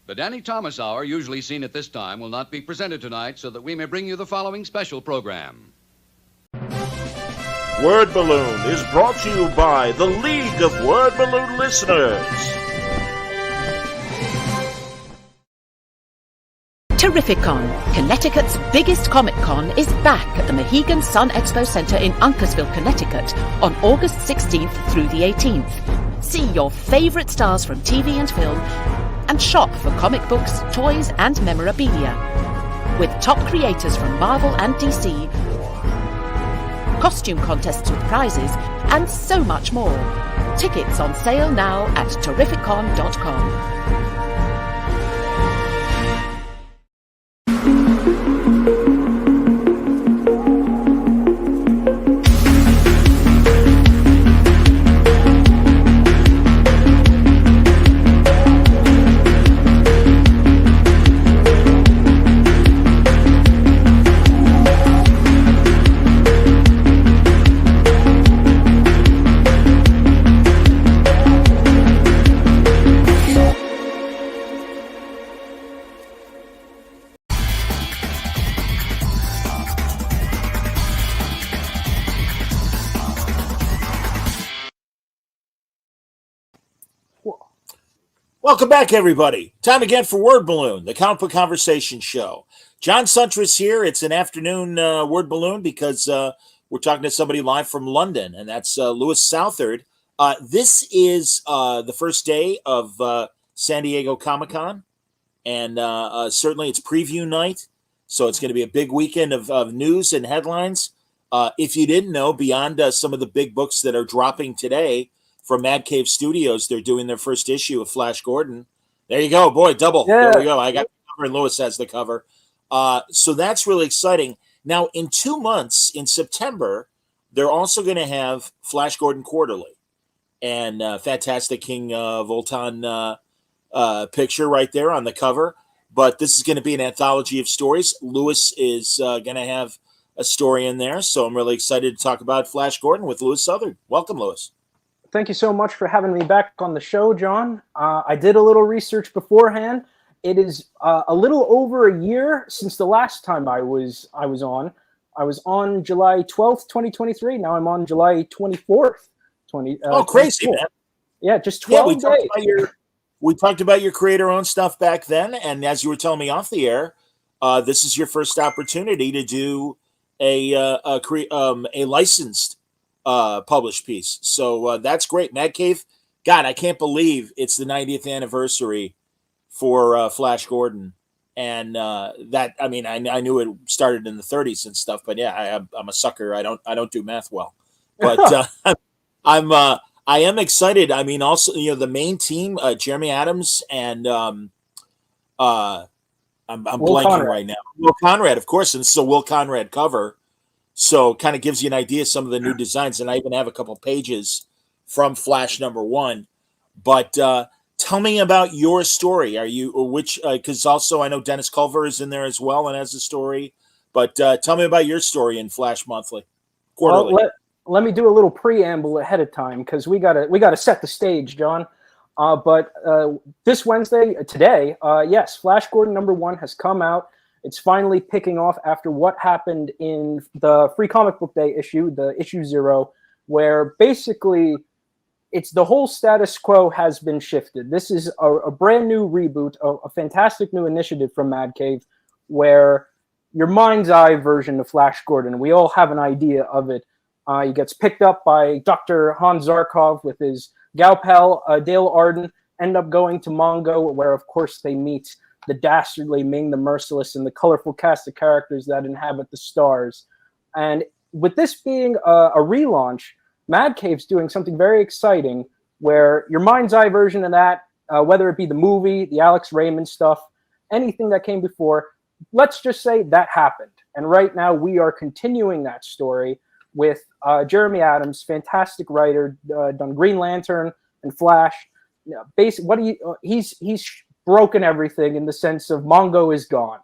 The Danny Thomas Hour, usually seen at this time, will not be presented tonight so that we may bring you the following special program. Word Balloon is brought to you by the League of Word Balloon Listeners. Terrificon, Connecticut's biggest Comic Con, is back at the Mohegan Sun Expo Center in Uncasville, Connecticut on August 16th through the 18th. See your favorite stars from TV and film and shop for comic books, toys, and memorabilia. With top creators from Marvel and DC, costume contests with prizes, and so much more. Tickets on sale now at Terrificon.com. Welcome back, everybody. Time again for Word Balloon, the comic book conversation show. John Suntress here. It's an afternoon Word Balloon because we're talking to somebody live from London, and that's Louis Southard. This is the first day of San Diego Comic-Con, and certainly it's preview night, so it's going to be a big weekend of news and headlines. If you didn't know, beyond some of the big books that are dropping today, from Mad Cave Studios, they're doing their first issue of Flash Gordon. There you go, boy, double. Yeah. There we go. I got the cover, and Louis has the cover. So that's really exciting. Now, in 2 months, in September, they're also going to have Flash Gordon Quarterly, and Fantastic King Voltan picture right there on the cover. But this is going to be an anthology of stories. Louis is going to have a story in there, so I'm really excited to talk about Flash Gordon with Louis Southard. Welcome, Louis. Thank you so much for having me back on the show, John. I did a little research beforehand. It is a little over a year since the last time I was on. I was on July 12th, 2023. Now I'm on July 24th. Crazy, man. Yeah, just 12 days. We talked about your creator-owned stuff back then, and as you were telling me off the air, this is your first opportunity to do a licensed published piece. So that's great. Mad Cave, God, I can't believe it's the 90th anniversary for Flash Gordon. And that, I mean, I knew it started in the 30s and stuff, but yeah, I'm a sucker. I don't do math well, but I am excited. I mean, also, the main team, Jeremy Adams and I'm blanking Conrad right now. Will Conrad, of course, and so Will Conrad cover. So kind of gives you an idea of some of the new designs. And I even have a couple pages from Flash #1. But tell me about your story. Because also I know Dennis Culver is in there as well and has a story. But tell me about your story in Flash Monthly, Quarterly. Well, let me do a little preamble ahead of time because we gotta set the stage, John. But this Wednesday, today, yes, Flash Gordon #1 has come out. It's finally picking off after what happened in the Free Comic Book Day issue, the issue 0, where basically it's the whole status quo has been shifted. This is a brand new reboot, a fantastic new initiative from Mad Cave, where your mind's eye version of Flash Gordon, we all have an idea of it. He gets picked up by Dr. Hans Zarkov with his gal pal, Dale Arden, end up going to Mongo, where, of course, they meet the dastardly Ming the Merciless and the colorful cast of characters that inhabit the stars. And with this being a relaunch, Mad Cave's doing something very exciting where your mind's eye version of that, whether it be the movie, the Alex Raymond stuff, anything that came before, let's just say that happened. And right now we are continuing that story with Jeremy Adams, fantastic writer, done Green Lantern and Flash. He's broken everything in the sense of Mongo is gone.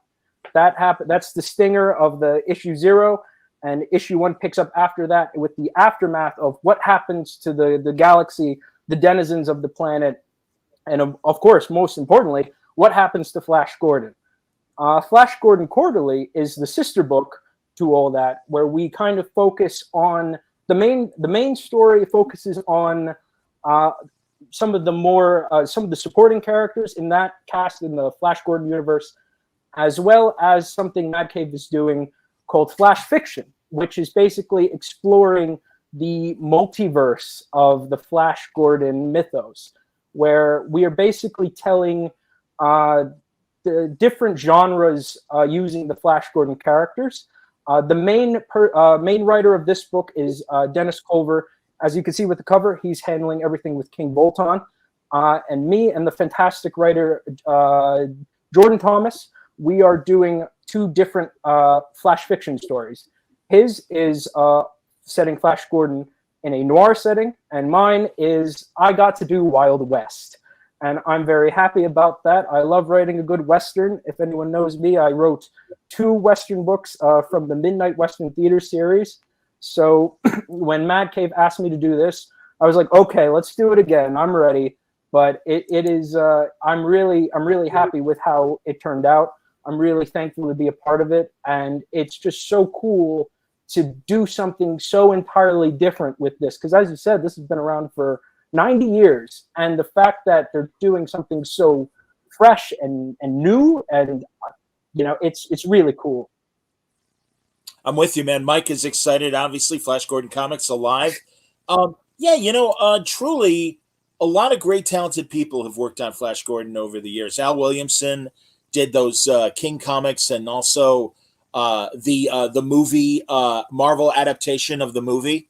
That happened. That's the stinger of the issue 0, and issue 1 picks up after that with the aftermath of what happens to the galaxy, the denizens of the planet, and of course, most importantly, what happens to Flash Gordon? Flash Gordon Quarterly is the sister book to all that, where we kind of focus on the main story focuses on some of the supporting characters in that cast in the Flash Gordon universe, as well as something Mad Cave is doing called Flash Fiction, which is basically exploring the multiverse of the Flash Gordon mythos, where we are basically telling the different genres using the Flash Gordon characters. The main writer of this book is Dennis Culver. As you can see with the cover, he's handling everything with King Volton. And me and the fantastic writer Jordan Thomas, we are doing two different Flash Fiction stories. His is setting Flash Gordon in a noir setting, and mine is I got to do Wild West. And I'm very happy about that. I love writing a good Western. If anyone knows me, I wrote 2 Western books from the Midnight Western Theater series. So when Mad Cave asked me to do this, I was like, okay, let's do it again. I'm ready. But it is, I'm really happy with how it turned out. I'm really thankful to be a part of it. And it's just so cool to do something so entirely different with this. Because as you said, this has been around for 90 years. And the fact that they're doing something so fresh and new, and, you know, it's really cool. I'm with you, man. Mike is excited. Obviously, Flash Gordon Comics alive. Yeah, you know, truly, a lot of great, talented people have worked on Flash Gordon over the years. Al Williamson did those King comics, and also the movie Marvel adaptation of the movie.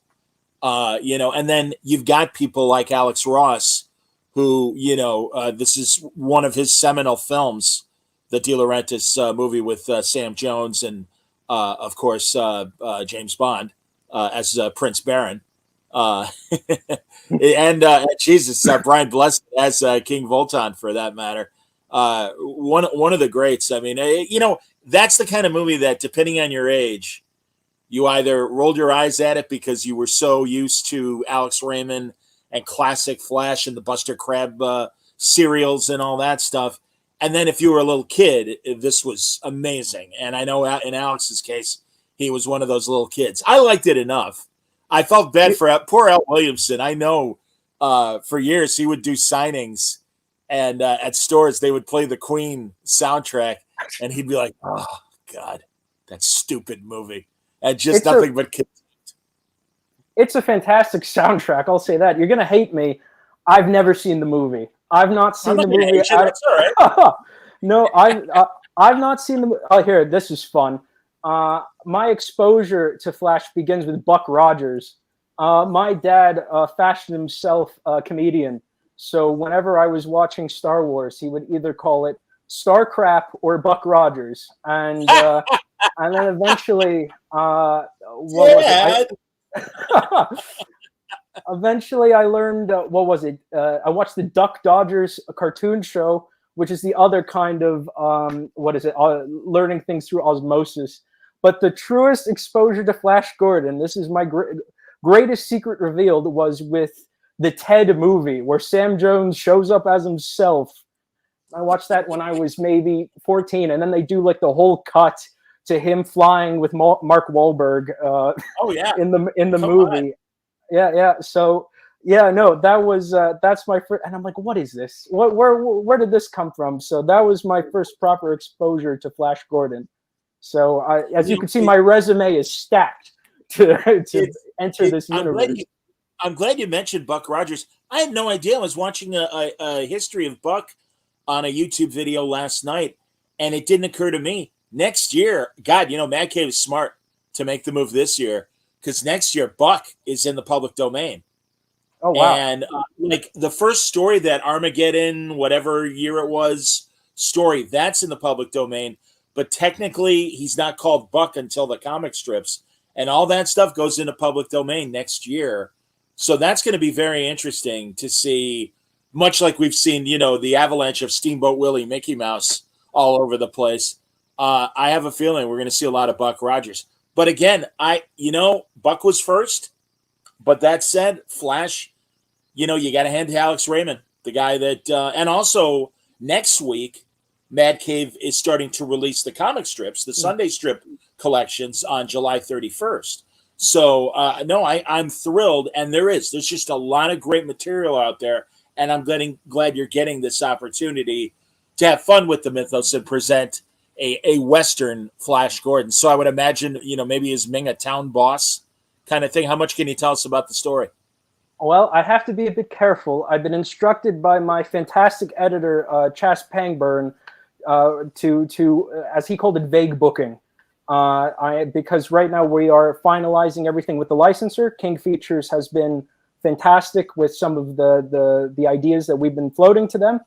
You know, and then you've got people like Alex Ross, who, you know, this is one of his seminal films, the De Laurentiis movie with Sam Jones and, of course, James Bond as Prince Baron. And Jesus, Brian Blessed as King Volton, for that matter. One of the greats. I mean, you know, that's the kind of movie that, depending on your age, you either rolled your eyes at it because you were so used to Alex Raymond and classic Flash and the Buster Crabbe serials and all that stuff. And then if you were a little kid, this was amazing. And I know in Alex's case, he was one of those little kids. I liked it enough. I felt bad for poor Al Williamson. I know for years he would do signings, and at stores they would play the Queen soundtrack, and he'd be like, "Oh God, that stupid movie." And just nothing but kids. It's a fantastic soundtrack. I'll say that. You're gonna hate me. I've never seen the movie. I've not seen the movie. That's all right. No, I've not seen the. Oh, here, this is fun. My exposure to Flash begins with Buck Rogers. My dad fashioned himself a comedian, so whenever I was watching Star Wars, he would either call it Star Crap or Buck Rogers, and and then eventually, eventually, I learned what was it? I watched the Duck Dodgers cartoon show, which is the other kind of learning things through osmosis. But the truest exposure to Flash Gordon, this is my greatest secret revealed, was with the Ted movie, where Sam Jones shows up as himself. I watched that when I was maybe 14, and then they do like the whole cut to him flying with Mark Wahlberg. In the movie. On. Yeah. So yeah, no, that was that's my first, and I'm like, what is this? Where did this come from? So that was my first proper exposure to Flash Gordon. So as you can see, my resume is stacked to enter this universe. I'm glad you mentioned Buck Rogers. I had no idea. I was watching a history of Buck on a YouTube video last night, and it didn't occur to me. Next year, God, you know, Mad Cave is smart to make the move this year, because next year Buck is in the public domain. Oh, wow. And like the first story, that Armageddon, whatever year it was, story, that's in the public domain. But technically, he's not called Buck until the comic strips. And all that stuff goes into public domain next year. So that's going to be very interesting to see, much like we've seen, you know, the avalanche of Steamboat Willie, Mickey Mouse all over the place. I have a feeling we're going to see a lot of Buck Rogers. But again, Buck was first. But that said, Flash, you know, you got to hand to Alex Raymond, the guy that, and also next week, Mad Cave is starting to release the comic strips, the Sunday strip collections on July 31st. So, no, I'm thrilled. And there's just a lot of great material out there. And I'm glad you're getting this opportunity to have fun with the mythos and present a Western Flash Gordon. So I would imagine, maybe is Ming a town boss kind of thing? How much can you tell us about the story? Well, I have to be a bit careful. I've been instructed by my fantastic editor, Chas Pangburn, to as he called it, vague booking. Because right now we are finalizing everything with the licensor. King Features has been fantastic with some of the ideas that we've been floating to them.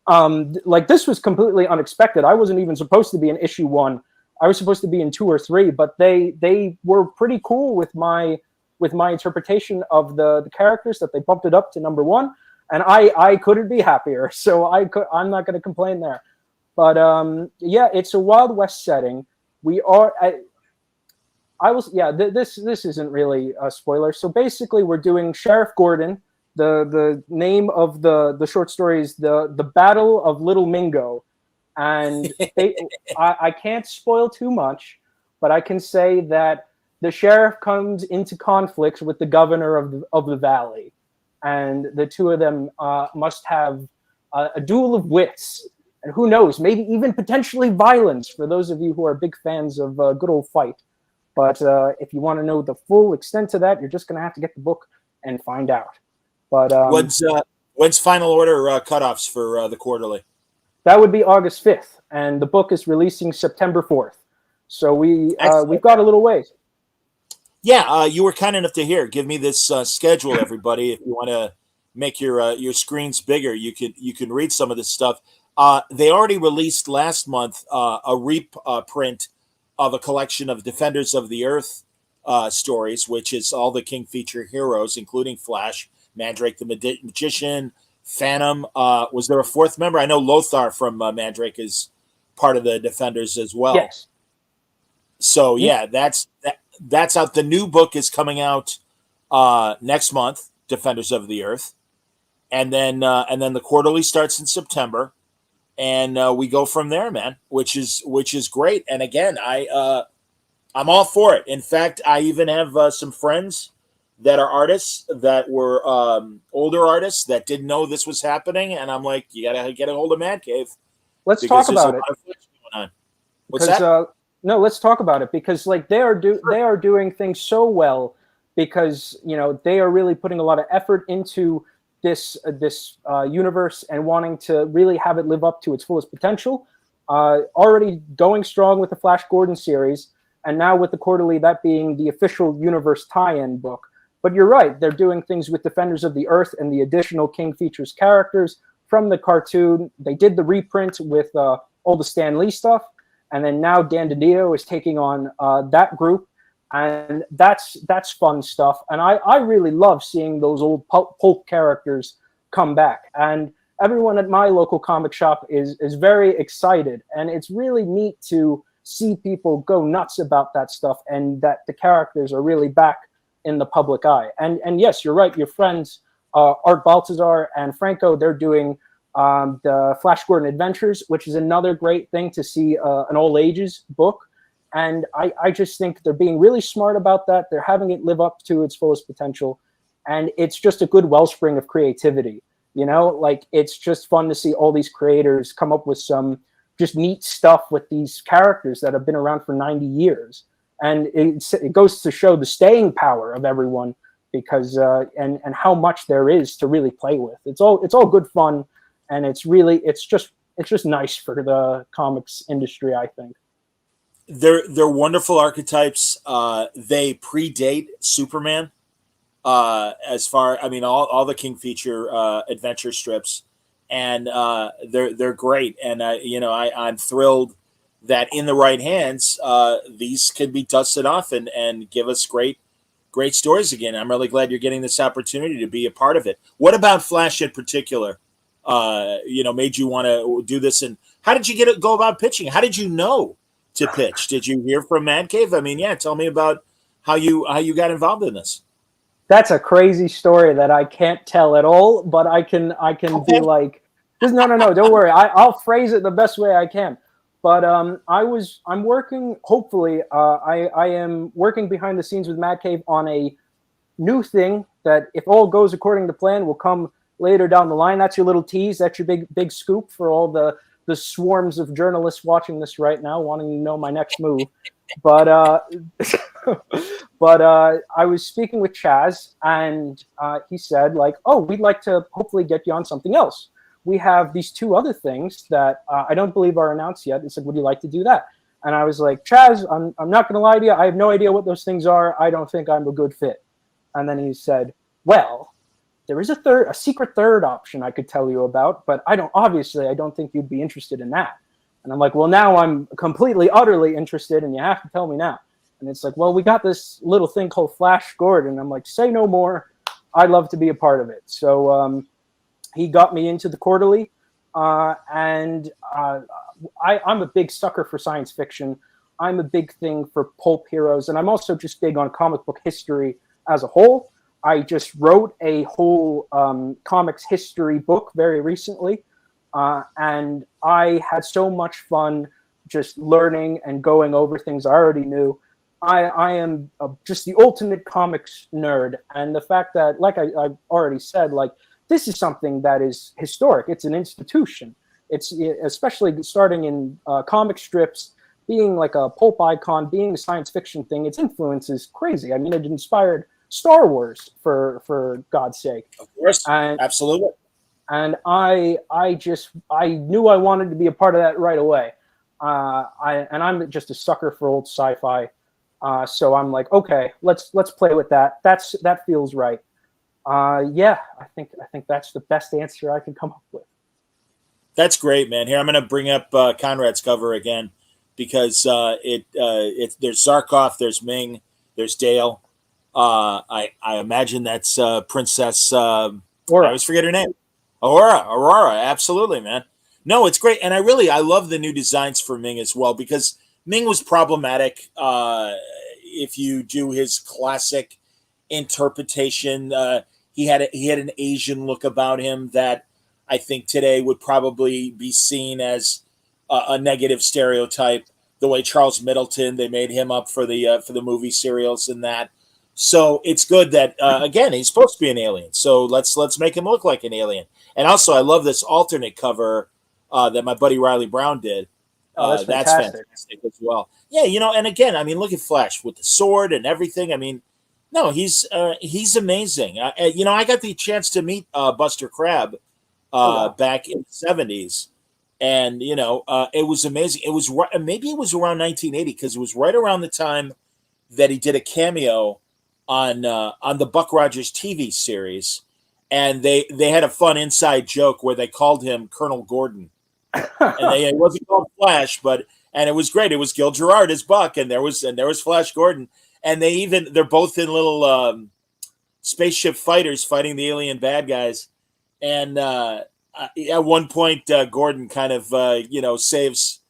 Like, this was completely unexpected. I wasn't even supposed to be in issue 1. I was supposed to be in 2 or 3, but they were pretty cool with my interpretation of the characters, that they bumped it up to number 1, and I couldn't be happier. So I'm not going to complain there. But yeah, it's a Wild West setting. This isn't really a spoiler. So basically, we're doing Sheriff Gordon. The name of the short story is the Battle of Little Mingo, and I can't spoil too much, but I can say that the sheriff comes into conflict with the governor of the valley, and the two of them must have a duel of wits, and who knows, maybe even potentially violence for those of you who are big fans of a good old fight. But if you want to know the full extent to that, you're just going to have to get the book and find out. But when's final order cutoffs for the quarterly? That would be August 5th, and the book is releasing September 4th. So we've got a little ways. Yeah, you were kind enough to give me this schedule, everybody. If you want to make your screens bigger, you can read some of this stuff. They already released last month a reprint of a collection of Defenders of the Earth stories, which is all the King Feature heroes, including Flash, Mandrake the Magician, Phantom. Was there a fourth member? I know Lothar from Mandrake is part of the Defenders as well. Yes. So yeah, that's out. The new book is coming out next month, Defenders of the Earth, and then the quarterly starts in September, and we go from there, man. Which is great. And again, I'm all for it. In fact, I even have some friends that are artists that were older artists that didn't know this was happening, and I'm like, you gotta get a hold of Man Cave. Let's talk about it. What's that? No, let's talk about it, because like they are doing things so well, because they are really putting a lot of effort into this universe and wanting to really have it live up to its fullest potential. Already going strong with the Flash Gordon series, and now with the quarterly, that being the official universe tie-in book. But you're right, they're doing things with Defenders of the Earth and the additional King Features characters from the cartoon. They did the reprint with all the Stan Lee stuff, and then now Dan DiDio is taking on that group, and that's fun stuff. And I really love seeing those old pulp characters come back. And everyone at my local comic shop is very excited, and it's really neat to see people go nuts about that stuff, and that the characters are really back in the public eye. And yes, you're right. Your friends Art Baltazar and Franco, they're doing the Flash Gordon Adventures, which is another great thing to see an all ages book. And I just think they're being really smart about that. They're having it live up to its fullest potential, and it's just a good wellspring of creativity. Like, it's just fun to see all these creators come up with some just neat stuff with these characters that have been around for 90 years. And it goes to show the staying power of everyone, because and how much there is to really play with. It's all good fun, and it's just nice for the comics industry, I think. They're wonderful archetypes. They predate Superman. All the King Feature adventure strips, and they're great. And I'm thrilled that in the right hands, these can be dusted off and give us great stories again. I'm really glad you're getting this opportunity to be a part of it. What about Flash in particular? Made you want to do this? And how did you go about pitching? How did you know to pitch? Did you hear from Man Cave? I mean, yeah, tell me about how you got involved in this. That's a crazy story that I can't tell at all, but I can okay. be like, No. Don't worry. I'll phrase it the best way I can. But I'm working. Hopefully, I am working behind the scenes with Mad Cave on a new thing that, if all goes according to plan, will come later down the line. That's your little tease. That's your big scoop for all the swarms of journalists watching this right now, wanting to know my next move. But I was speaking with Chaz, and he said, like, oh, we'd like to hopefully get you on something else. We have these two other things that I don't believe are announced yet. He said, would you like to do that? And I was like, Chaz, I'm not going to lie to you. I have no idea what those things are. I don't think I'm a good fit. And then he said, well, there is a secret third option I could tell you about, but I don't think you'd be interested in that. And I'm like, well, now I'm completely, utterly interested, and you have to tell me now. And it's like, well, we got this little thing called Flash Gordon. I'm like, say no more. I'd love to be a part of it. So he got me into the Quarterly, and I'm a big sucker for science fiction. I'm a big thing for pulp heroes, and I'm also just big on comic book history as a whole. I just wrote a whole comics history book very recently, and I had so much fun just learning and going over things I already knew. I am just the ultimate comics nerd, and the fact that, like I've already said, like, this is something that is historic. It's an institution. It's especially starting in comic strips, being like a pulp icon, being a science fiction thing. Its influence is crazy. I mean, it inspired Star Wars for God's sake. Of course, absolutely. And I knew I wanted to be a part of that right away. I'm just a sucker for old sci-fi. So I'm like, okay, let's play with that. That feels right. Yeah, I think that's the best answer I can come up with. That's great, man. Here, I'm going to bring up Conrad's cover again, because there's Zarkov, there's Ming, there's Dale. I imagine that's Princess. I always forget her name. Aurora. Absolutely, man. No, it's great, and I love the new designs for Ming as well, because Ming was problematic. If you do his classic interpretation, he had an Asian look about him that I think today would probably be seen as a negative stereotype. The way Charles Middleton, they made him up for the movie serials and that. So it's good that again, he's supposed to be an alien. So let's make him look like an alien. And also, I love this alternate cover that my buddy Riley Brown did. That's fantastic as well. Yeah, and again, I mean, look at Flash with the sword and everything. I mean, no, he's amazing. I got the chance to meet Buster Crabbe back in the 70s, and it was amazing. It was maybe it was around 1980, because it was right around the time that he did a cameo on the Buck Rogers TV series, and they had a fun inside joke where they called him Colonel Gordon. And it wasn't called Flash, and it was great. It was Gil Gerard as Buck, and there was Flash Gordon, and they're both in little spaceship fighters fighting the alien bad guys. And at one point, Gordon kind of saves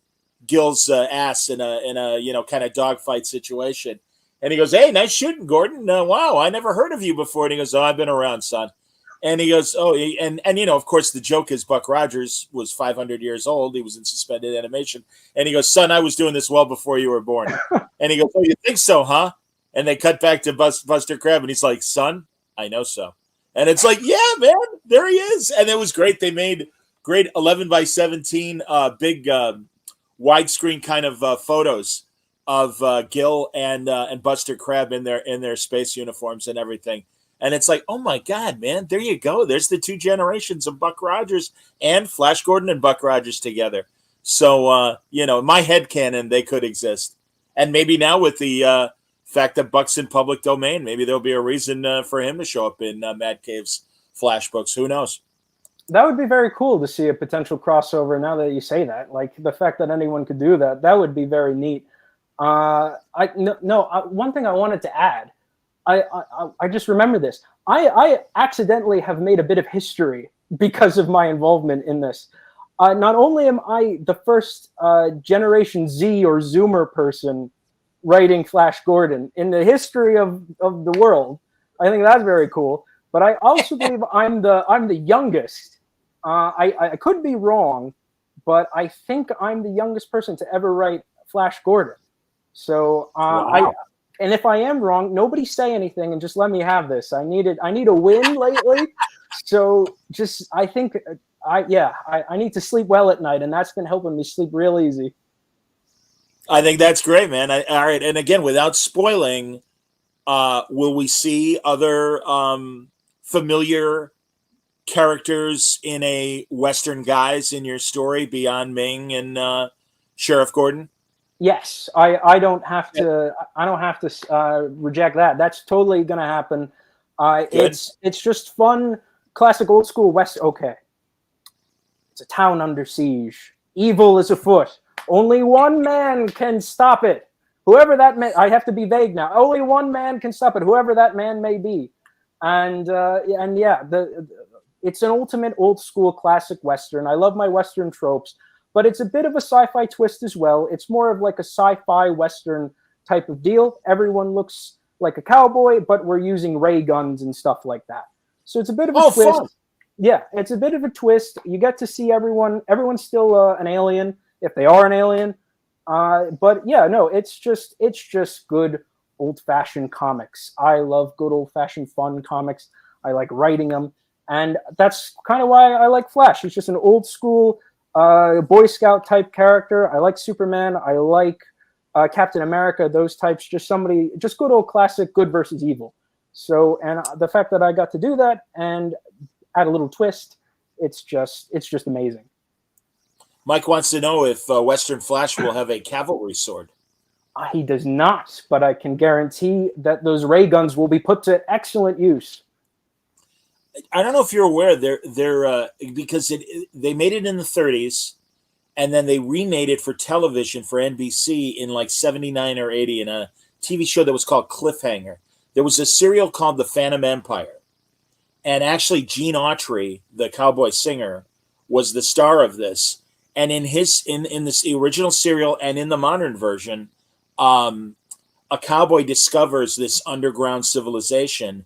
Gil's ass in a kind of dogfight situation, and he goes, "Hey, nice shooting, Gordon. Wow, I never heard of you before." And he goes, "Oh, I've been around, son." And he goes, oh, and of course, the joke is Buck Rogers was 500 years old. He was in suspended animation. And he goes, "Son, I was doing this well before you were born." And he goes, "Oh, you think so, huh?" And they cut back to Buster Crabbe, and he's like, "Son, I know so." And it's like, yeah, man, there he is. And it was great. They made great 11 by 17 big widescreen kind of photos of Gil and Buster Crabbe in their space uniforms and everything. And it's like, oh my God, man, there you go. There's the two generations of Buck Rogers and Flash Gordon and Buck Rogers together. So, my headcanon, they could exist. And maybe now with the fact that Buck's in public domain, maybe there'll be a reason for him to show up in Mad Cave's Flash books. Who knows? That would be very cool to see a potential crossover. Now that you say that, like the fact that anyone could do that, that would be very neat. One thing I wanted to add, I just remember this. I accidentally have made a bit of history because of my involvement in this. Not only am I the first Generation Z or Zoomer person writing Flash Gordon in the history of the world, I think that's very cool. But I also believe I'm the youngest I could be wrong, but I think I'm the youngest person to ever write Flash Gordon. So Wow. and if I am wrong, nobody say anything and just let me have this. I need a win lately. So just I think I need to sleep well at night, and that's been helping me sleep real easy. I think that's great, man. All right, and again, without spoiling, will we see other familiar characters in a Western guise in your story beyond Ming and Sheriff Gordon? Yes, I don't have to reject that. That's totally gonna happen. It's just fun, classic old school West. Okay, it's a town under siege. Evil is afoot. Only one man can stop it. Whoever that man, I have to be vague now. Only one man can stop it. Whoever that man may be, and yeah, it's an ultimate old school classic Western. I love my Western tropes. But it's a bit of a sci-fi twist as well. It's more of like a sci-fi Western type of deal. Everyone looks like a cowboy, but we're using ray guns and stuff like that. So it's a bit of a twist. Fun. Yeah, it's a bit of a twist. You get to see everyone. Everyone's still an alien, if they are an alien. But yeah, no, it's just good old-fashioned comics. I love good old-fashioned fun comics. I like writing them. And that's kind of why I like Flash. He's just an old school Boy Scout type character. I like Superman. I like Captain America. Those types. Just good old classic good versus evil. So, and the fact that I got to do that and add a little twist, it's just amazing. Mike wants to know if Western Flash will have a cavalry sword. He does not, but I can guarantee that those ray guns will be put to excellent use. I don't know if you're aware, they're because they made it in the 30s, and then they remade it for television for NBC in like 79 or 80 in a TV show that was called Cliffhanger. There was a serial called The Phantom Empire, and actually Gene Autry, the cowboy singer, was the star of this. And in this original serial and in the modern version, a cowboy discovers this underground civilization.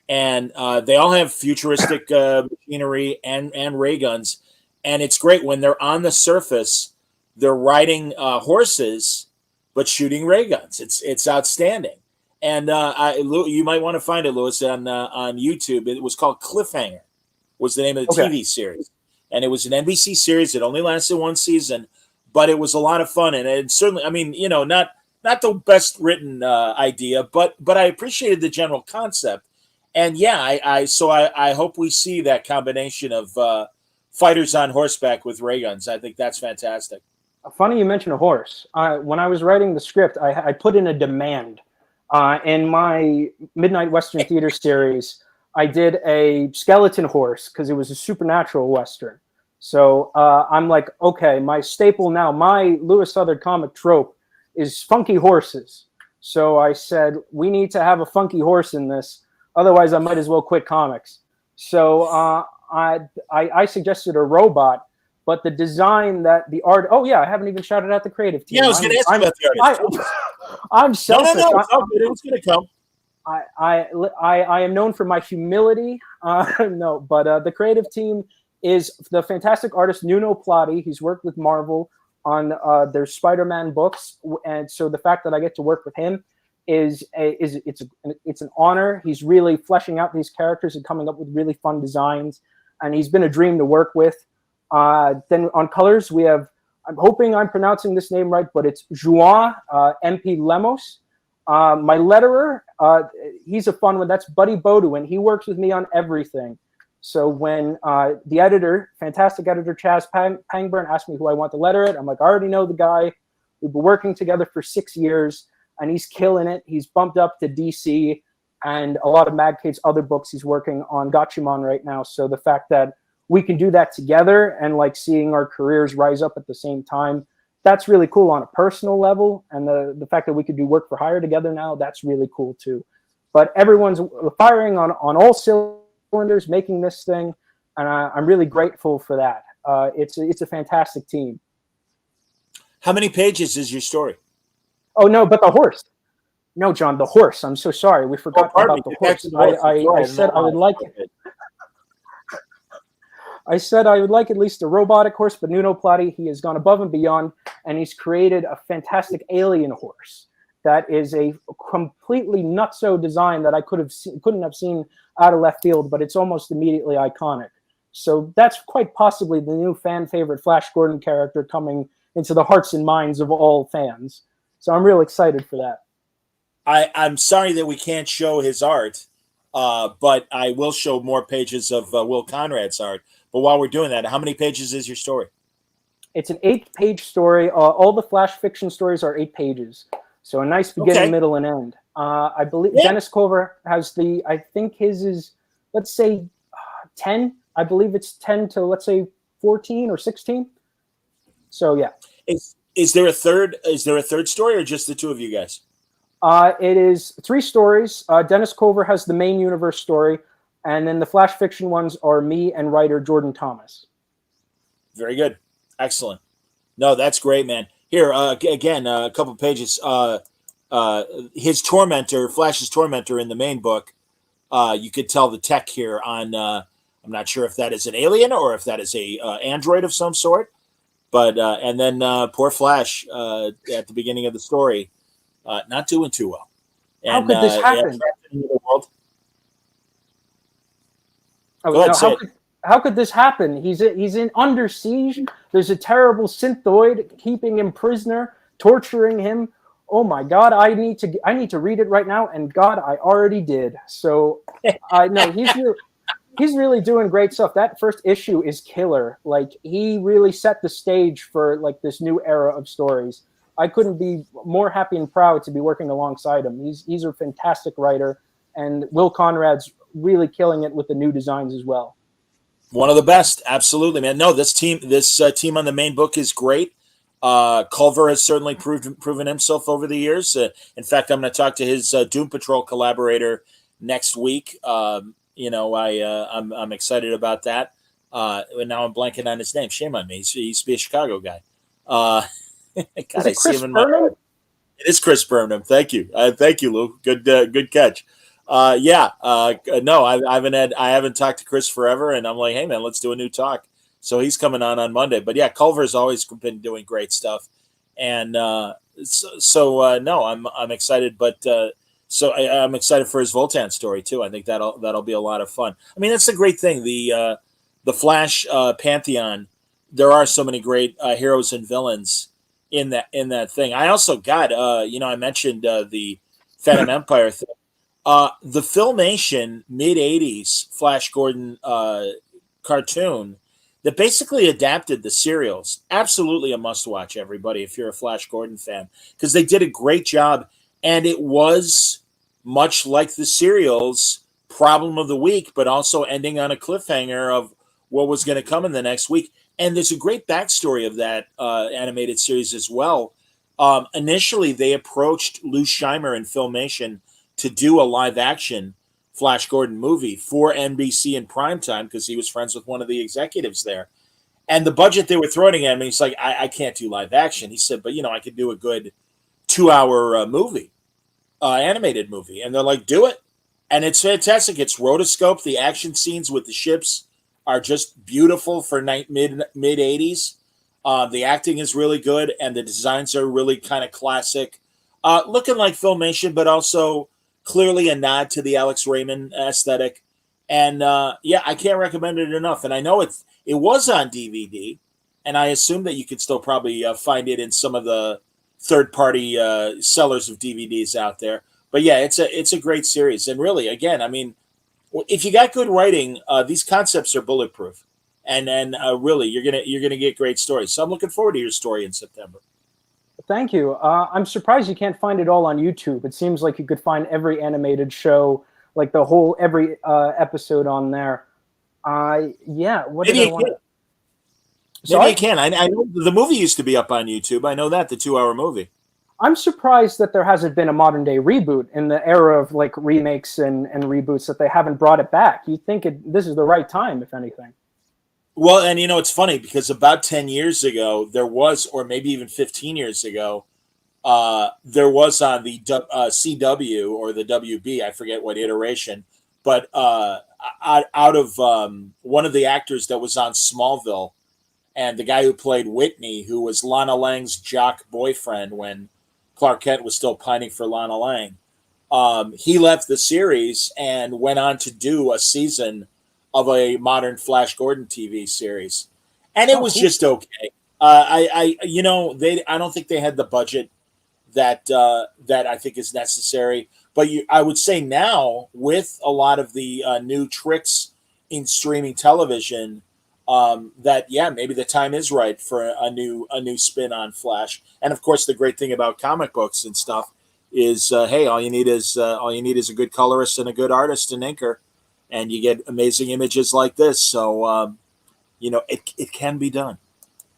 And they all have futuristic machinery and ray guns. And it's great when they're on the surface, they're riding horses, but shooting ray guns. It's outstanding. And you might want to find it, Louis, on YouTube. It was called Cliffhanger, was the name of the TV series. And it was an NBC series. It only lasted one season, but it was a lot of fun. And it certainly, I mean, not the best written idea, but I appreciated the general concept. And yeah, I hope we see that combination of fighters on horseback with ray guns. I think that's fantastic. Funny you mention a horse. When I was writing the script, I put in a demand. In my Midnight Western Theater series, I did a skeleton horse because it was a supernatural Western. So I'm like, okay, my staple now, my Louis Southard comic trope is funky horses. So I said, we need to have a funky horse in this. Otherwise, I might as well quit comics. So I suggested a robot, but the design that the art. Oh yeah, I haven't even shouted out the creative team. Yeah, I was going to ask you about the artist. I'm selfish. No, it's going to come. I am known for my humility. No, but the creative team is the fantastic artist Nuno Plati. He's worked with Marvel on their Spider-Man books, and so the fact that I get to work with him it's an honor. He's really fleshing out these characters and coming up with really fun designs, and he's been a dream to work with. Then on colors, we have, I'm hoping I'm pronouncing this name right, but it's João MP Lemos. My letterer, he's a fun one. That's Buddy Bodwin. He works with me on everything. So when the editor, fantastic editor Chaz Pangburn, asked me who I want to letter it, I'm like, I already know the guy. We've been working together for 6 years, and he's killing it. He's bumped up to DC and a lot of Mad Cave's other books. He's working on Gatchaman right now. So the fact that we can do that together and like seeing our careers rise up at the same time, that's really cool on a personal level. And the fact that we could do work for hire together now, that's really cool too. But everyone's firing on all cylinders, making this thing. And I'm really grateful for that. It's a fantastic team. How many pages is your story? Oh, no, but the horse. No, John, the horse. I'm so sorry. We forgot about the horse. I said I would like it. I said I would like at least a robotic horse, but Nuno Plati, he has gone above and beyond, and he's created a fantastic alien horse that is a completely nutso design that I couldn't have seen out of left field, but it's almost immediately iconic. So that's quite possibly the new fan favorite Flash Gordon character coming into the hearts and minds of all fans. So I'm real excited for that. I'm sorry that we can't show his art, but I will show more pages of Will Conrad's art. But while we're doing that, how many pages is your story? It's an 8-page story. All the Flash fiction stories are 8 pages. So a nice beginning, middle, and end. I believe Dennis Culver has I think his is, let's say, 10. I believe it's 10 to, let's say, 14 or 16. So, yeah. Is there a third story, or just the two of you guys? It is 3 stories. Dennis Culver has the main universe story, and then the Flash fiction ones are me and writer Jordan Thomas. Very good. Excellent. No, that's great, man. Here, again, a couple pages. His tormentor, Flash's tormentor in the main book, you could tell the tech here on, I'm not sure if that is an alien or if that is a android of some sort. But, and then poor Flash at the beginning of the story, not doing too well. And, how could this happen? How could this happen? He's in under siege. There's a terrible synthoid keeping him prisoner, torturing him. Oh my God! I need to read it right now. And God, I already did. So I know he's really doing great stuff. That first issue is killer. Like, he really set the stage for like this new era of stories. I couldn't be more happy and proud to be working alongside him. He's a fantastic writer, and Will Conrad's really killing it with the new designs as well. One of the best, absolutely, man. No, this team on the main book is great. Culver has certainly proven himself over the years. In fact, I'm going to talk to his Doom Patrol collaborator next week. I'm excited about that. And now I'm blanking on his name. Shame on me. He used to be a Chicago guy. God, is it Chris Burnham? It is Chris Burnham. Thank you. Thank you, Lou. Good catch. No, I haven't talked to Chris forever, and I'm like, hey man, let's do a new talk. So he's coming on Monday. But yeah, Culver's always been doing great stuff, and no, I'm excited. But I'm excited for his Voltan story too. I think that'll be a lot of fun. I mean, that's the great thing. The Flash pantheon. There are so many great heroes and villains in that thing. I also got I mentioned the Phantom Empire thing. The Filmation mid-'80s Flash Gordon cartoon that basically adapted the serials. Absolutely a must-watch, everybody, if you're a Flash Gordon fan, because they did a great job, and it was much like the serials, problem of the week, but also ending on a cliffhanger of what was going to come in the next week. And there's a great backstory of that animated series as well. Initially, they approached Lou Scheimer in Filmation to do a live-action Flash Gordon movie for NBC in primetime because he was friends with one of the executives there. And the budget they were throwing at him, he's like, I can't do live-action. He said, but, I could do a good 2-hour movie, animated movie. And they're like, do it. And it's fantastic. It's rotoscope. The action scenes with the ships are just beautiful for mid-'80s. The acting is really good, and the designs are really kind of classic. Looking like Filmation, but also clearly a nod to the Alex Raymond aesthetic. And I can't recommend it enough. And I know it was on DVD, and I assume that you could still probably find it in some of the third-party sellers of DVDs out there. But yeah, it's a great series. And really, again, I mean, if you got good writing, these concepts are bulletproof. And really, you're gonna get great stories. So I'm looking forward to your story in September. Thank you. I'm surprised you can't find it all on YouTube. It seems like you could find every animated show, like every episode on there. What did I want? Maybe you can. I know the movie used to be up on YouTube. I know that, the 2-hour movie. I'm surprised that there hasn't been a modern day reboot in the era of like remakes and reboots, that they haven't brought it back. You'd think this is the right time, if anything. Well, and it's funny because about 10 years ago, there was, or maybe even 15 years ago, there was on the CW or the WB, I forget what iteration, but out of one of the actors that was on Smallville, and the guy who played Whitney, who was Lana Lang's jock boyfriend when Clark Kent was still pining for Lana Lang. He left the series and went on to do a season of a modern Flash Gordon TV series, and it was just okay. I don't think they had the budget that I think is necessary. But I would say now, with a lot of the new tricks in streaming television, that maybe the time is right for a new spin on Flash. And of course, the great thing about comic books and stuff is, hey, all you need is a good colorist and a good artist and inker, and you get amazing images like this. So it can be done.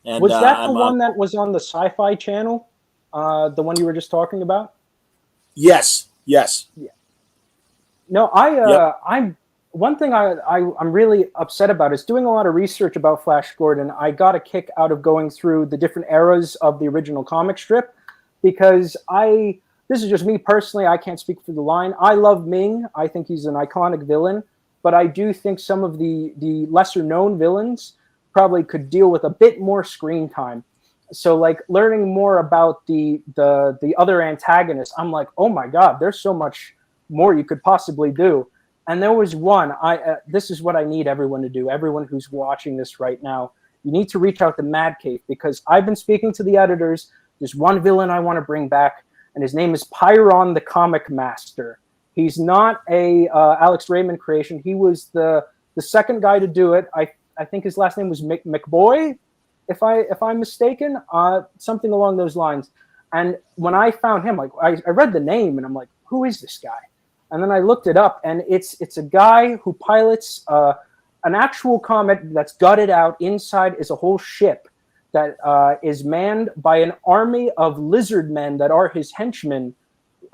And was that the one that was on the Sci-Fi Channel? The one you were just talking about? Yes. Yeah. No, I'm one thing I'm really upset about is doing a lot of research about Flash Gordon. I got a kick out of going through the different eras of the original comic strip, because this is just me personally. I can't speak for the line. I love Ming. I think he's an iconic villain, but I do think some of the lesser known villains probably could deal with a bit more screen time. So like learning more about the other antagonists, I'm like, oh my God, there's so much more you could possibly do. And there was one, this is what I need everyone to do. Everyone who's watching this right now, you need to reach out to Mad Cave, because I've been speaking to the editors. There's one villain I want to bring back, and his name is Pyron the Comic Master. He's not a Alex Raymond creation. He was the second guy to do it. I think his last name was McBoy, if I'm mistaken, something along those lines. And when I found him, like I read the name and I'm like, who is this guy? And then I looked it up, and it's a guy who pilots an actual comet that's gutted out. Inside is a whole ship that is manned by an army of lizard men that are his henchmen,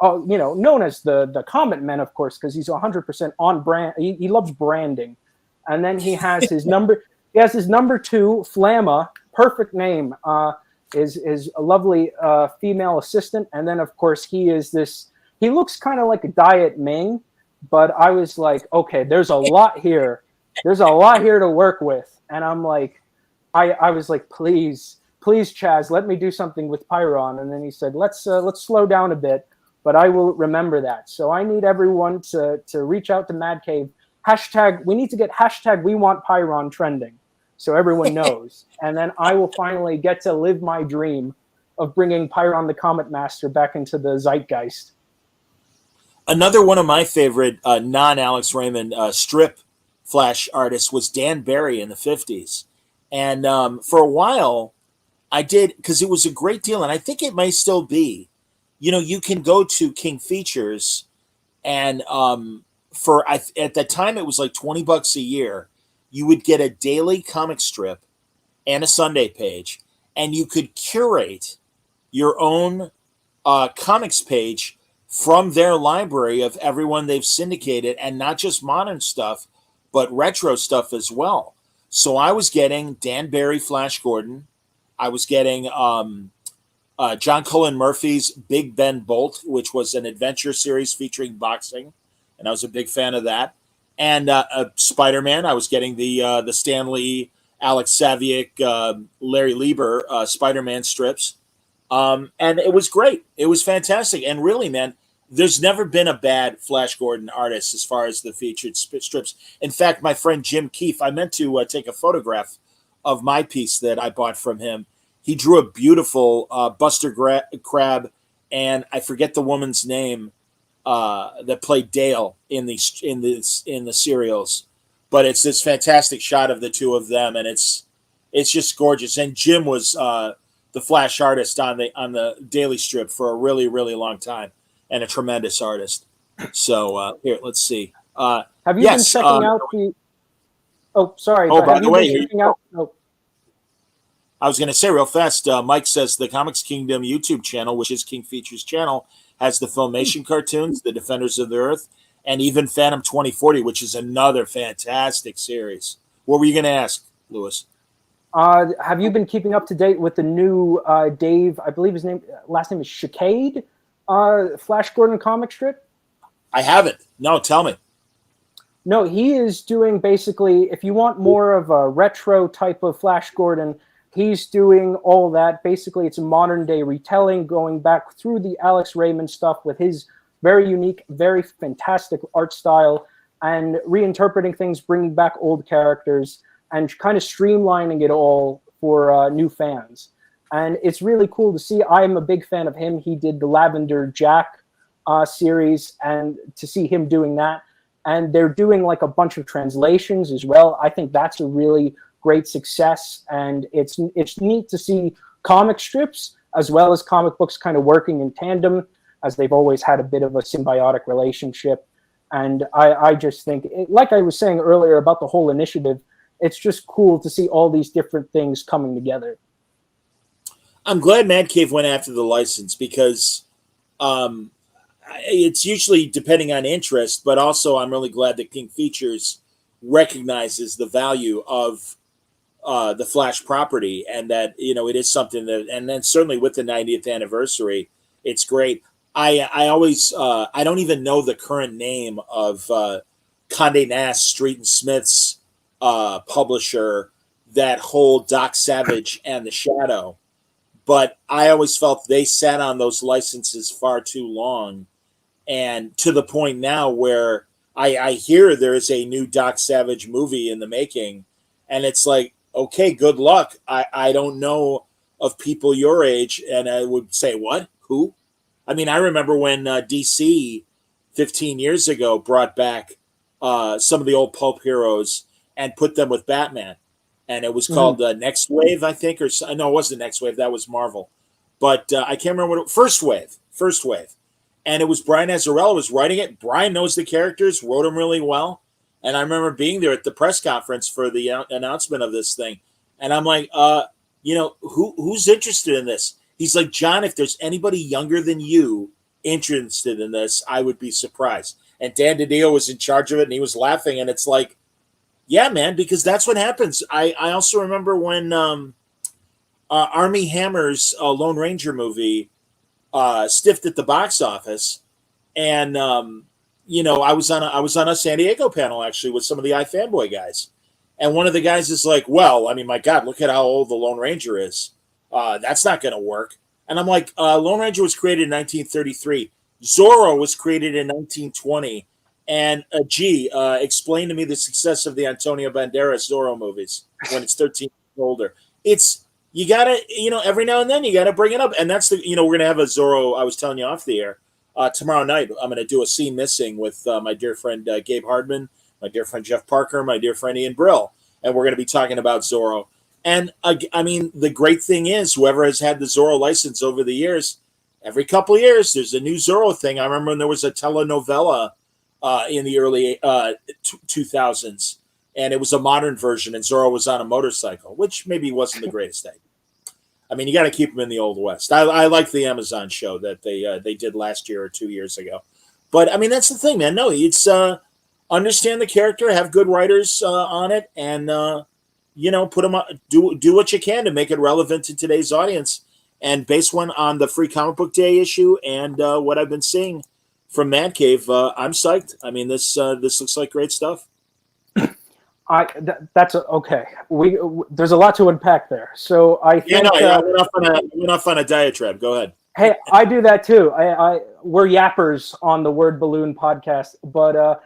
known as the Comet Men, of course, because he's 100% on brand. He loves branding. And then he has his number. He has his number 2, Flamma, perfect name, is a lovely female assistant. And then, of course, he looks kind of like a Diet Ming, but I was like, okay, there's a lot here. There's a lot here to work with. And I'm like, I was like, please, Chaz, let me do something with Pyron. And then he said, let's slow down a bit, but I will remember that. So I need everyone to reach out to Mad Cave. We need to get hashtag we want Pyron trending, so everyone knows. And then I will finally get to live my dream of bringing Pyron the Comet Master back into the zeitgeist. Another one of my favorite non-Alex Raymond strip Flash artists was Dan Barry in the 50s. And for a while, I did, because it was a great deal, and I think it may still be. You can go to King Features, and at that time it was like $20 a year. You would get a daily comic strip and a Sunday page, and you could curate your own comics page from their library of everyone they've syndicated, and not just modern stuff, but retro stuff as well. So I was getting Dan Barry, Flash Gordon. I was getting John Cullen Murphy's Big Ben Bolt, which was an adventure series featuring boxing, and I was a big fan of that. And Spider-Man, I was getting the Stan Lee, Alex Saviuk, Larry Lieber Spider-Man strips. And it was great. It was fantastic. And really, man, there's never been a bad Flash Gordon artist as far as the featured strips. In fact, my friend Jim Keefe, I meant to take a photograph of my piece that I bought from him. He drew a beautiful Buster Crab, and I forget the woman's name that played Dale in the serials. But it's this fantastic shot of the two of them, and it's just gorgeous. And Jim was the Flash artist on the Daily Strip for a really, really long time, and a tremendous artist. So here, let's see. Have you been checking out the? Oh, sorry. Oh, by the way, I was going to say real fast. Mike says the Comics Kingdom YouTube channel, which is King Features channel, has the Filmation cartoons, the Defenders of the Earth, and even Phantom 2040, which is another fantastic series. What were you going to ask, Lewis? Have you been keeping up to date with the new Dave? I believe his last name is Chicade, Flash Gordon comic strip? I haven't. No, tell me. No, he is doing basically, if you want more of a retro type of Flash Gordon, he's doing all that. Basically, it's a modern day retelling, going back through the Alex Raymond stuff with his very unique, very fantastic art style, and reinterpreting things, bringing back old characters, and kind of streamlining it all for new fans. And it's really cool to see. I'm a big fan of him. He did the Lavender Jack series, and to see him doing that. And they're doing like a bunch of translations as well. I think that's a really great success, and it's neat to see comic strips as well as comic books kind of working in tandem, as they've always had a bit of a symbiotic relationship. And I just think, like I was saying earlier about the whole initiative, it's just cool to see all these different things coming together. I'm glad Mad Cave went after the license because it's usually depending on interest, but also I'm really glad that King Features recognizes the value of the Flash property, and that, you know, it is something that, and then certainly with the 90th anniversary, it's great. I always I don't even know the current name of Condé Nast, Street and Smith's publisher that hold Doc Savage and the Shadow, but I always felt they sat on those licenses far too long. And to the point now where I hear there is a new Doc Savage movie in the making, and it's like, okay, good luck. I don't know of people your age, and I would say, what? Who? I mean, I remember when DC 15 years ago brought back some of the old pulp heroes and put them with Batman, and it was called Next Wave, I think, or no, it wasn't Next Wave. That was Marvel, but I can't remember what First Wave. And it was Brian Azzarello was writing it. Brian knows the characters, wrote them really well. And I remember being there at the press conference for the announcement of this thing. And I'm like, you know, who's interested in this? He's like, John, if there's anybody younger than you interested in this, I would be surprised. And Dan DiDio was in charge of it, and he was laughing. And it's like, yeah, man, because that's what happens. I also remember when Armie Hammer's Lone Ranger movie stiffed at the box office, and you know, I was on a San Diego panel actually with some of the iFanboy guys, and one of the guys is like, "Well, I mean, my God, look at how old the Lone Ranger is. That's not going to work." And I'm like, "Lone Ranger was created in 1933. Zorro was created in 1920. And explain to me the success of the Antonio Banderas Zorro movies when it's 13 years older. It's you gotta, you know, every now and then you gotta bring it up, and that's the, you know, we're gonna have a Zorro. I was telling you off the air tomorrow night. I'm gonna do a scene missing with my dear friend Gabe Hardman, my dear friend Jeff Parker, my dear friend Ian Brill, and we're gonna be talking about Zorro. And I mean, the great thing is, whoever has had the Zorro license over the years, every couple of years there's a new Zorro thing. I remember when there was a telenovela in the early 2000s. And it was a modern version, and Zorro was on a motorcycle, which maybe wasn't the greatest thing. I mean, you got to keep him in the Old West. I like the Amazon show that they did last year or 2 years ago. But, I mean, that's the thing, man. No, it's understand the character, have good writers on it, and, you know, put them do what you can to make it relevant to today's audience. And based on the Free Comic Book Day issue and what I've been seeing from Man Cave, I'm psyched. I mean, this looks like great stuff. That's okay. There's a lot to unpack there. So I think went off on a diatribe. Go ahead. Hey, I do that too. We're yappers on the Word Balloon podcast, but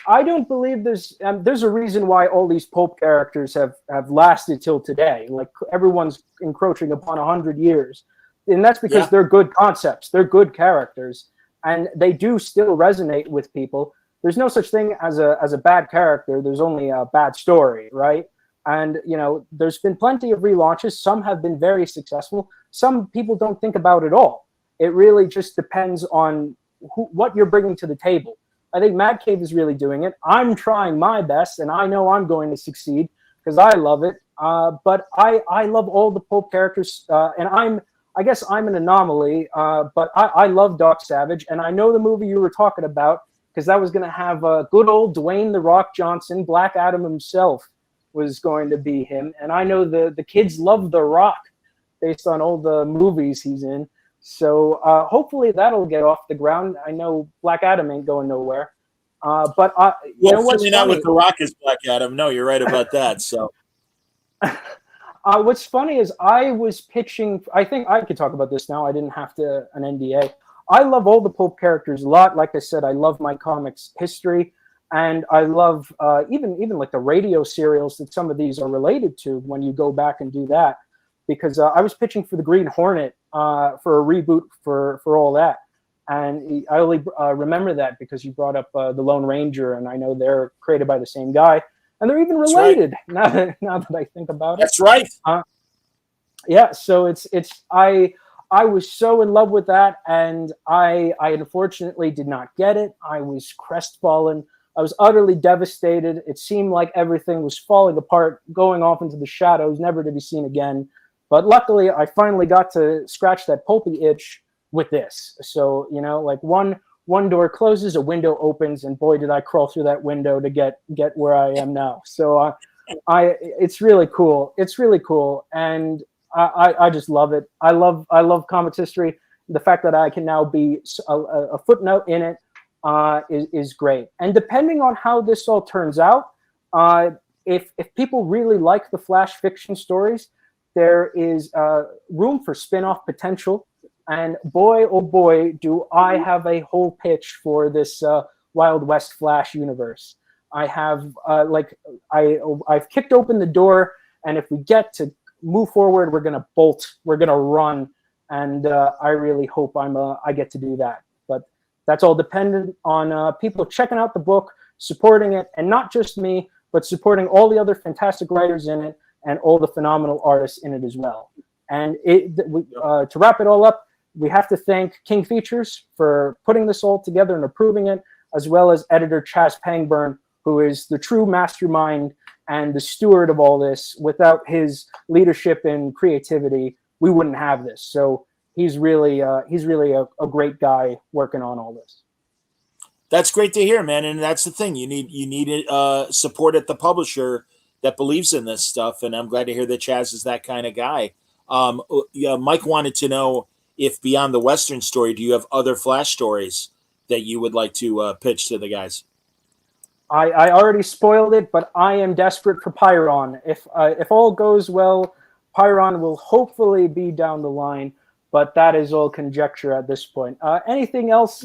I don't believe there's a reason why all these pulp characters have lasted till today. Like everyone's encroaching upon 100 years, and that's because they're good concepts, they're good characters, and they do still resonate with people. There's no such thing as a bad character. There's only a bad story, right? And, you know, there's been plenty of relaunches. Some have been very successful. Some people don't think about it all. It really just depends on what you're bringing to the table. I think Mad Cave is really doing it. I'm trying my best, and I know I'm going to succeed because I love it. But I love all the pulp characters, and I guess I'm an anomaly, but I love Doc Savage, and I know the movie you were talking about, because that was going to have good old Dwayne "The Rock" Johnson. Black Adam himself was going to be him. And I know the kids love The Rock based on all the movies he's in. So hopefully that'll get off the ground. I know Black Adam ain't going nowhere. But you know what's certainly funny? not with The Rock as Black Adam. No, you're right about that. So. What's funny is I was pitching. I think I could talk about this now. I didn't have to an NDA. I love all the pulp characters a lot. Like I said, I love my comics history, and I love even like the radio serials that some of these are related to. When you go back and do that, because I was pitching for the Green Hornet for a reboot for all that, and I only remember that because you brought up the Lone Ranger, and I know they're created by the same guy. And they're even related. Right. Now that I think about it. That's right. Yeah. So I was so in love with that, and I unfortunately did not get it. I was crestfallen. I was utterly devastated. It seemed like everything was falling apart, going off into the shadows, never to be seen again. But luckily, I finally got to scratch that pulpy itch with this. So like one door closes, a window opens, and boy, did I crawl through that window to get where I am now. So it's really cool. It's really cool, and I just love it. I love comics history. The fact that I can now be a footnote in it is great. And depending on how this all turns out, if people really like the Flash fiction stories, there is room for spin-off potential. And boy, oh boy, do I have a whole pitch for this Wild West Flash universe. I have I've kicked open the door, and if we get to move forward, we're gonna bolt, we're gonna run, and I really hope I get to do that. But that's all dependent on people checking out the book, supporting it, and not just me, but supporting all the other fantastic writers in it and all the phenomenal artists in it as well. And to wrap it all up, we have to thank King Features for putting this all together and approving it, as well as editor Chaz Pangburn, who is the true mastermind and the steward of all this. Without his leadership and creativity, we wouldn't have this. So he's really a great guy working on all this. That's great to hear, man. And that's the thing. You need support at the publisher that believes in this stuff. And I'm glad to hear that Chaz is that kind of guy. Mike wanted to know, if beyond the Western story, do you have other Flash stories that you would like to pitch to the guys? I already spoiled it, but I am desperate for Pyron. If all goes well, Pyron will hopefully be down the line, but that is all conjecture at this point. Anything else?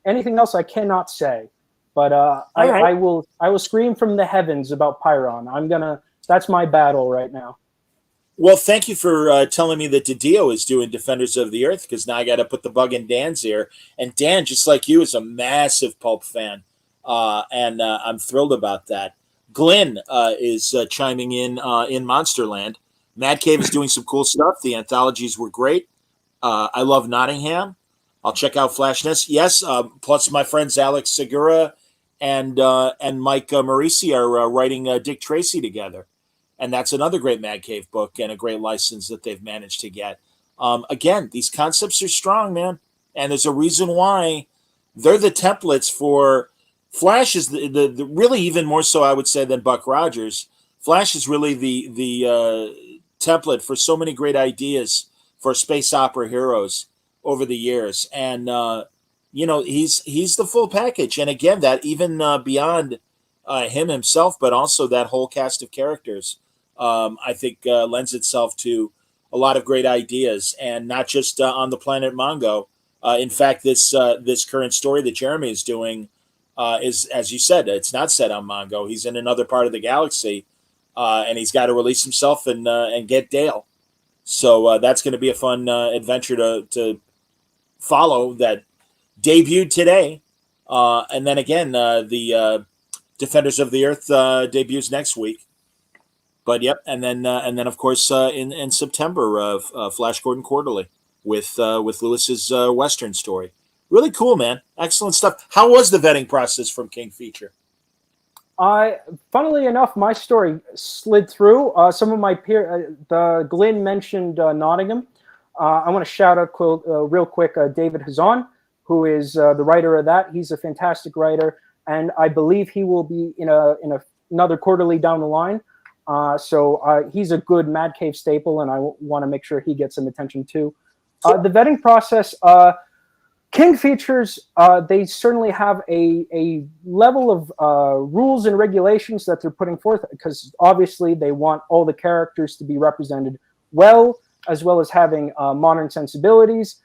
Anything else I cannot say, but I will scream from the heavens about Pyron. That's my battle right now. Well, thank you for telling me that DiDio is doing Defenders of the Earth, because now I got to put the bug in Dan's ear. And Dan, just like you, is a massive pulp fan, and I'm thrilled about that. Glenn is chiming in Monsterland. Mad Cave is doing some cool stuff. The anthologies were great. I love Nottingham. I'll check out Flashness. Yes, plus my friends Alex Segura and Mike Marisi are writing Dick Tracy together. And that's another great Mad Cave book and a great license that they've managed to get. Again, these concepts are strong, man. And there's a reason why they're the templates for Flash is the really even more so, I would say, than Buck Rogers. Flash is really the template for so many great ideas for space opera heroes over the years. And, he's the full package. And again, that even beyond him himself, but also that whole cast of characters, I think lends itself to a lot of great ideas, and not just on the planet Mongo. In fact, this current story that Jeremy is doing is, as you said, it's not set on Mongo. He's in another part of the galaxy, and he's got to release himself and get Dale. So that's going to be a fun adventure to follow that debuted today. And then again, the Defenders of the Earth debuts next week. But yep, and then of course in September, Flash Gordon Quarterly with Lewis's Western story. Really cool, man. Excellent stuff. How was the vetting process from King Feature? Funnily enough, my story slid through. Some of my peers, Glenn mentioned Nottingham. I want to shout out real quick David Hazan, who is the writer of that. He's a fantastic writer, and I believe he will be in another quarterly down the line. So he's a good Mad Cave staple, and I want to make sure he gets some attention too. The vetting process, King Features, they certainly have a level of rules and regulations that they're putting forth, because obviously they want all the characters to be represented well, as well as having modern sensibilities.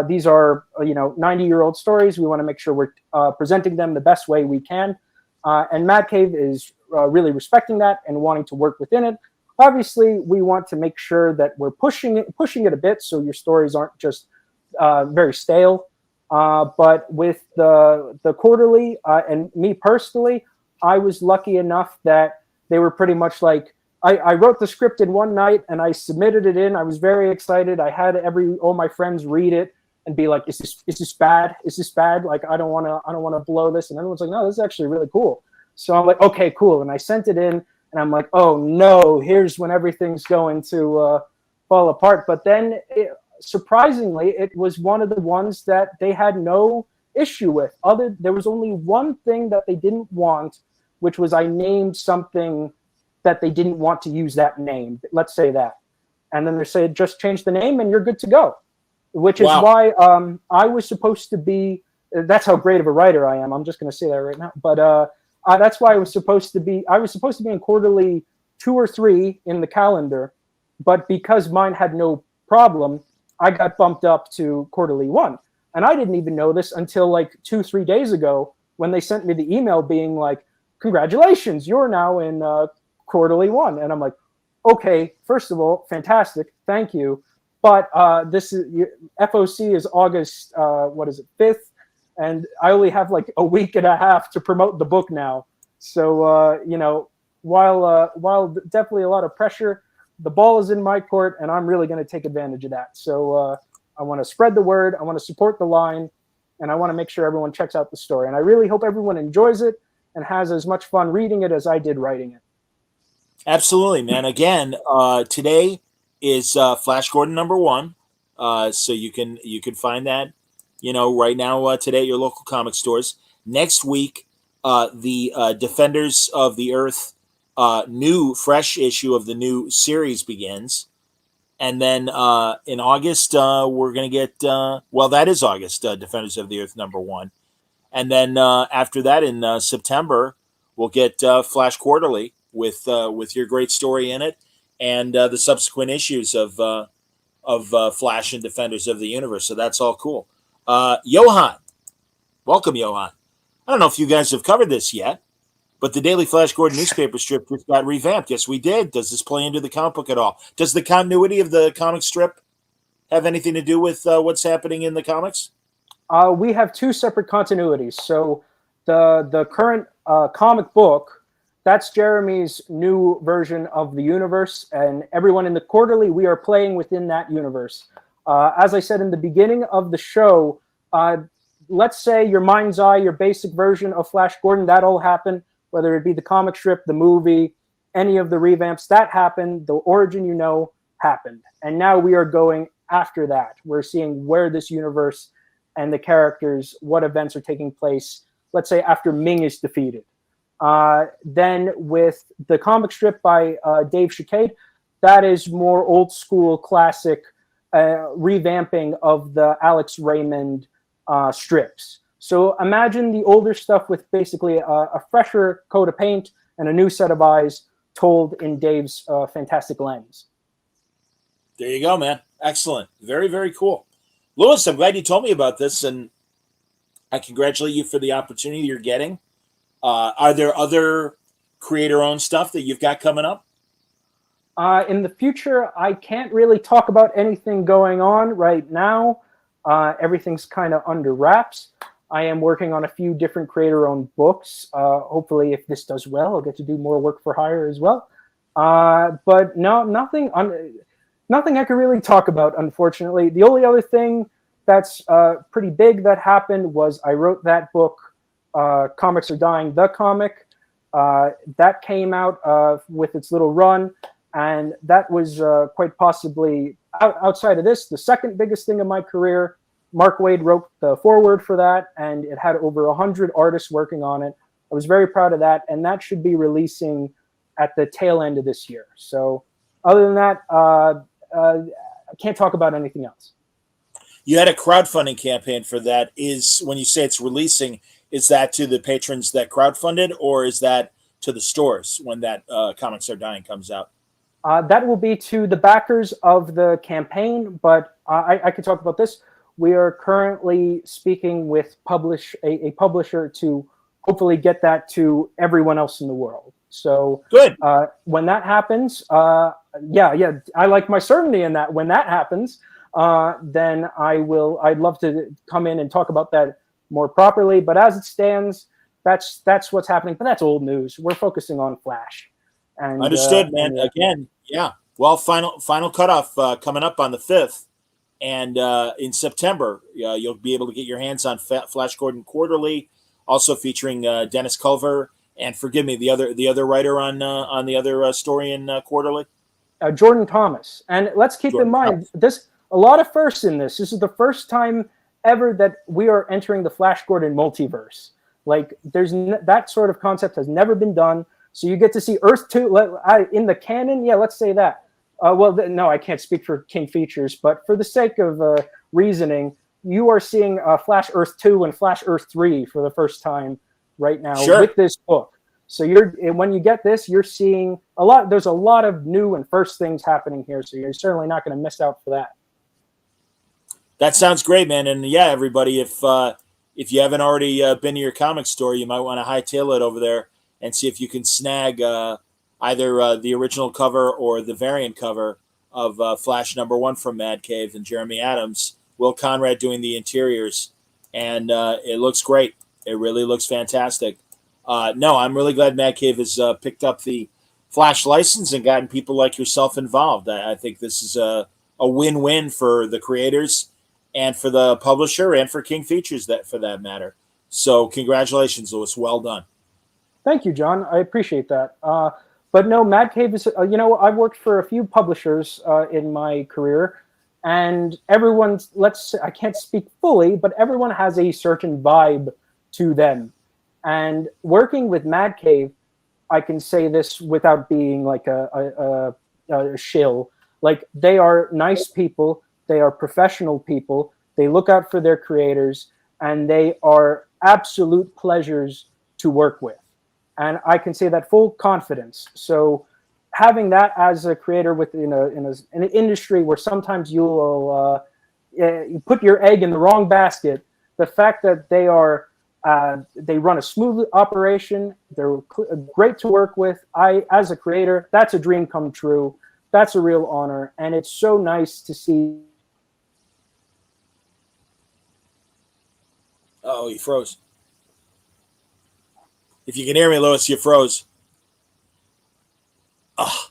These are 90-year-old stories. We want to make sure we're presenting them the best way we can. And Mad Cave is really respecting that and wanting to work within it. Obviously, we want to make sure that we're pushing it a bit, so your stories aren't just very stale. But with the quarterly, and me personally, I was lucky enough that they were pretty much like, I wrote the script in one night and I submitted it in. I was very excited. I had all my friends read it and be like, is this bad? Is this bad? Like, I don't want to blow this. And everyone's like, no, this is actually really cool. So I'm like, okay, cool. And I sent it in and I'm like, oh no, here's when everything's going to fall apart. But then surprisingly, it was one of the ones that they had no issue with. There was only one thing that they didn't want, which was I named something that they didn't want to use that name. Let's say that. And then they said, just change the name and you're good to go. Which is why I was supposed to be, that's how great of a writer I am. I'm just going to say that right now. But that's why I was supposed to be in quarterly 2 or 3 in the calendar. But because mine had no problem, I got bumped up to quarterly 1. And I didn't even know this until like 2-3 days ago when they sent me the email being like, congratulations, you're now in quarterly 1. And I'm like, okay, first of all, fantastic, thank you. But this is FOC is August, 5th, and I only have like a week and a half to promote the book now. So while definitely a lot of pressure, the ball is in my court, and I'm really going to take advantage of that. So I want to spread the word, I want to support the line, and I want to make sure everyone checks out the story. And I really hope everyone enjoys it and has as much fun reading it as I did writing it. Absolutely, man. Again, today is Flash Gordon #1, so you can find that right now today at your local comic stores. Next week, the Defenders of the Earth new fresh issue of the new series begins, and then in August we're gonna get that is August, Defenders of the Earth #1, and then after that in September we'll get Flash Quarterly with your great story in it, and the subsequent issues of Flash and Defenders of the Universe. So that's all cool. Johan, welcome, Johan. I don't know if you guys have covered this yet, but the Daily Flash Gordon newspaper strip just got revamped. Yes, we did. Does this play into the comic book at all? Does the continuity of the comic strip have anything to do with what's happening in the comics? We have 2 separate continuities. So the current comic book, that's Jeremy's new version of the universe, and everyone in the quarterly, we are playing within that universe. As I said in the beginning of the show, let's say your mind's eye, your basic version of Flash Gordon, that all happened, whether it be the comic strip, the movie, any of the revamps, that happened. The origin happened. And now we are going after that. We're seeing where this universe and the characters, what events are taking place, let's say after Ming is defeated. Then with the comic strip by Dave Chicade, that is more old school classic revamping of the Alex Raymond strips. So imagine the older stuff with basically a fresher coat of paint and a new set of eyes told in Dave's fantastic lens. There you go, man. Excellent. Very, very cool. Louis, I'm glad you told me about this, and I congratulate you for the opportunity you're getting. Are there other creator-owned stuff that you've got coming up? In the future, I can't really talk about anything going on right now. Everything's kind of under wraps. I am working on a few different creator-owned books. Hopefully, if this does well, I'll get to do more work for hire as well. But no, nothing I can really talk about, unfortunately. The only other thing that's pretty big that happened was I wrote that book, Comics Are Dying, the comic. That came out with its little run, and that was quite possibly, outside of this, the second biggest thing in my career. Mark Waid wrote the foreword for that, and it had over 100 artists working on it. I was very proud of that, and that should be releasing at the tail end of this year. So other than that, I can't talk about anything else. You had a crowdfunding campaign for that. Is when you say it's releasing, is that to the patrons that crowdfunded, or is that to the stores when that Comics Are Dying comes out? That will be to the backers of the campaign, but I can talk about this. We are currently speaking with a publisher to hopefully get that to everyone else in the world. So good. When that happens, yeah, I like my certainty in that. When that happens, then I'd love to come in and talk about that more properly. But as it stands, that's what's happening. But that's old news. We're focusing on Flash. And, understood, man. Again, yeah. Well, final cutoff coming up on the 5th, and in September, you'll be able to get your hands on Flash Gordon Quarterly, also featuring Dennis Culver, and forgive me, the other writer on the other story in Quarterly, Jordan Thomas. And let's keep in mind a lot of firsts in this. This is the first time ever that we are entering the Flash Gordon multiverse. Like, there's that sort of concept has never been done. So you get to see Earth 2 in the canon. Yeah, let's say that. No, I can't speak for King Features, but for the sake of reasoning, you are seeing Flash Earth 2 and Flash Earth 3 for the first time right now with this book. So when you get this, you're seeing a lot. There's a lot of new and first things happening here. So you're certainly not going to miss out for that. That sounds great, man. And yeah, everybody, if you haven't already been to your comic store, you might want to hightail it over there and see if you can snag either the original cover or the variant cover of Flash #1 from Mad Cave and Jeremy Adams, Will Conrad doing the interiors, and it looks great. It really looks fantastic. No, I'm really glad Mad Cave has picked up the Flash license and gotten people like yourself involved. I think this is a win-win for the creators and for the publisher and for King Features, for that matter. So congratulations, Louis. Well done. Thank you, John. I appreciate that. But no, Mad Cave is, I've worked for a few publishers in my career, and everyone's, I can't speak fully, but everyone has a certain vibe to them. And working with Mad Cave, I can say this without being like a shill. Like, they are nice people. They are professional people. They look out for their creators, and they are absolute pleasures to work with. And I can say that full confidence. So having that as a creator within an industry where sometimes you'll you put your egg in the wrong basket, the fact that they run a smooth operation, they're great to work with. As a creator, that's a dream come true. That's a real honor. And it's so nice to see. Oh, he froze. If you can hear me, Louis, you froze. Oh,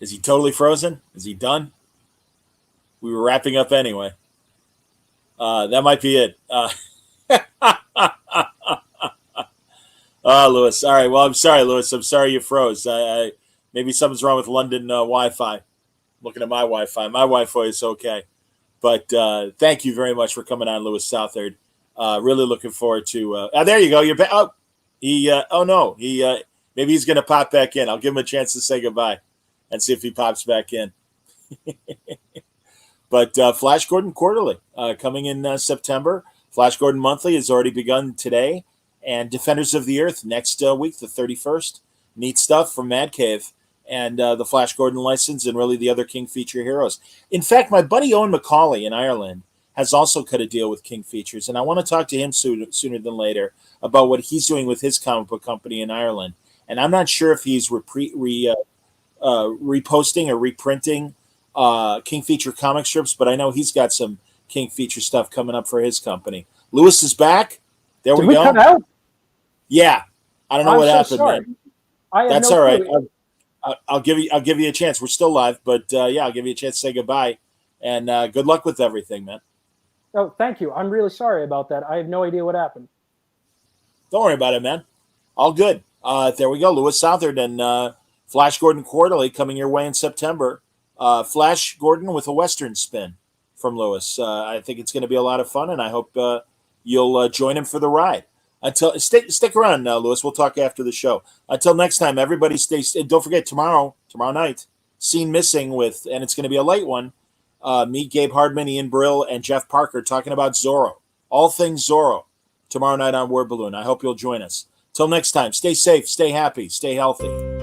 is he totally frozen? Is he done? We were wrapping up anyway. That might be it. Louis. All right. Well, I'm sorry, Louis. I'm sorry you froze. Maybe something's wrong with London Wi-Fi. Looking at my Wi-Fi. My Wi-Fi is okay. But thank you very much for coming on, Louis Southard. Really looking forward to. There you go. You're back. Oh. Maybe he's going to pop back in. I'll give him a chance to say goodbye and see if he pops back in. But Flash Gordon Quarterly coming in September. Flash Gordon Monthly has already begun today, and Defenders of the Earth next week, the 31st. Neat stuff from Mad Cave and the Flash Gordon license, and really the other King Feature heroes. In fact, my buddy Owen Macaulay in Ireland has also cut a deal with King Features, and I want to talk to him sooner than later about what he's doing with his comic book company in Ireland. And I'm not sure if he's reposting or reprinting King Feature comic strips, but I know he's got some King Feature stuff coming up for his company. Louis is back. There we go. Did we cut out? Yeah, I don't know what happened. Sorry. Man. That's all right. I'll give you a chance. We're still live, but I'll give you a chance to say goodbye, and good luck with everything, man. Oh, thank you. I'm really sorry about that. I have no idea what happened. Don't worry about it, man. All good. There we go. Louis Southard and Flash Gordon Quarterly coming your way in September. Flash Gordon with a Western spin from Louis. I think it's going to be a lot of fun, and I hope you'll join him for the ride. Stick around, Louis. We'll talk after the show. Until next time, everybody stay. Don't forget tomorrow night, Scene Missing and it's going to be a light one, Me, Gabe Hardman, Ian Brill, and Jeff Parker talking about Zorro. All things Zorro tomorrow night on Word Balloon. I hope you'll join us. Till next time, stay safe, stay happy, stay healthy.